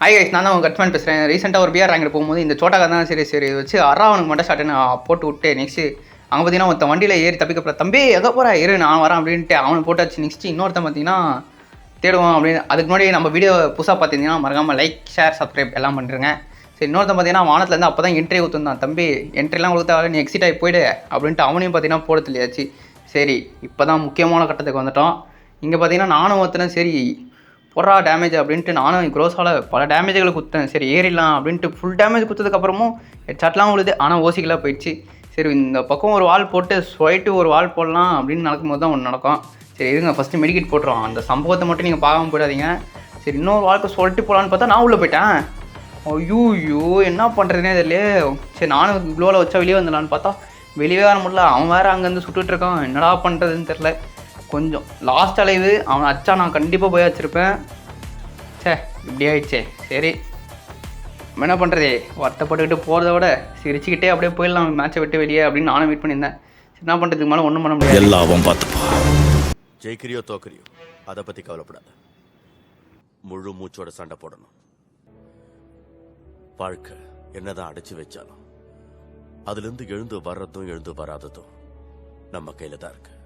Hi guys, நான் தான் உங்கள் கட்மேன் பேசுகிறேன். ரீசெண்டாக ஒரு பிஆர் ரேங்கில் போகும்போது இந்த சோட்டாக தான் சரி இது வச்சு அவனுக்கு மட்டும் ஷார்ட்டு போட்டு விட்டு நெக்ஸ்ட்டு அங்கே பார்த்தீங்கன்னா ஒருத்தன் வண்டியில் ஏறி தப்பிக்கப்பட தம்பி எங்கே போகிறா இரு நான் வரேன் அப்படின்ட்டு அவனை போட்டாச்சு. நெக்ஸ்ட்டு இன்னொருத்தன் பார்த்தீங்கன்னா தேடுவான் அப்படின்னு. அதுக்கு முன்னாடி நம்ம வீடியோ புதுசாக பார்த்தீங்கன்னா மறக்காமல் லைக் ஷேர் சப்ஸ்கிரைப் எல்லாம் பண்ணுறேங்க. சரி, இன்னொருத்தன் பார்த்தீங்கன்னா வானத்துலேருந்து அப்போ தான் என்ட்ரி ஊற்றுந்தான். தம்பி என்ட்ரிலாம் கொடுத்தாவே நீ எக்ஸிட் ஆகி போய்டு அப்படின்ட்டு அவனையும் பார்த்தீங்கன்னா போட தெரியாச்சு. சரி, இப்போ தான் முக்கியமான கட்டத்துக்கு வந்துட்டோம். இங்கே பார்த்தீங்கன்னா நானும் ஒருத்தனேன் சரி போடுறா டேமேஜ் அப்படின்ட்டு நானும் க்ரோஸால் பல டேமேஜ்களை குத்தேன். சரி ஏறிடலாம் அப்படின்ட்டு ஃபுல் டேமேஜ் குத்ததுக்கப்புறமும் ஹெட்ஷாட்லாம் விழுது. ஆனால் ஓசிக்கலாக போயிடுச்சு. சரி, இந்த பக்கம் ஒரு வால் போட்டு ஸ்வைட்டு ஒரு வால் போடலாம் அப்படின்னு நடக்கும்போது தான் ஒன்று நடக்கும். சரி இருங்க, ஃபஸ்ட்டு மெடிக்கெட் போட்டுருவோம். அந்த சம்பவத்தை மட்டும் நீங்கள் பார்க்காம போயிடாதீங்க. சரி, இன்னொரு வாழ்க்கை சொல்லிட்டு போகலான்னு பார்த்தா நான் உள்ளே போயிட்டேன். ஐயோ என்ன பண்ணுறதுனே தெரியலையே. சரி, நானும் க்ளோவில் வச்சா வெளியே வந்துடலான்னு பார்த்தா வெளியே வர முடியல. அவன் வேறு அங்கேருந்து சுட்டுட்டு இருக்கான். என்னடா பண்ணுறதுன்னு தெரில. கொஞ்சம் லாஸ்ட் அலைவு அவனை அச்சா நான் கண்டிப்பாக போய் வச்சுருப்பேன். சே, இப்படி ஆயிடுச்சே. சரி, என்ன பண்ணுறது, வருத்தப்பட்டுக்கிட்டு போகிறத விட சிரிச்சுக்கிட்டே அப்படியே போயிடலாம் மேட்சை விட்டு வெளியே அப்படின்னு நானும் வெயிட் பண்ணியிருந்தேன். சரி, என்ன பண்ணுறதுக்கு மேலே ஒன்றும் பண்ண முடியாது. எல்லாம் பார்த்துப்பா. ஜெயிக்கிறியோ தோக்குறியோ அதை பற்றி கவலைப்படாத. முழு மூச்சோட சண்டை போடணும். வாழ்க்கை என்னதான் அடைச்சி வச்சாலும் அதுலேருந்து எழுந்து வர்றதும் எழுந்து வராததும் நம்ம கையில் தான் இருக்கு.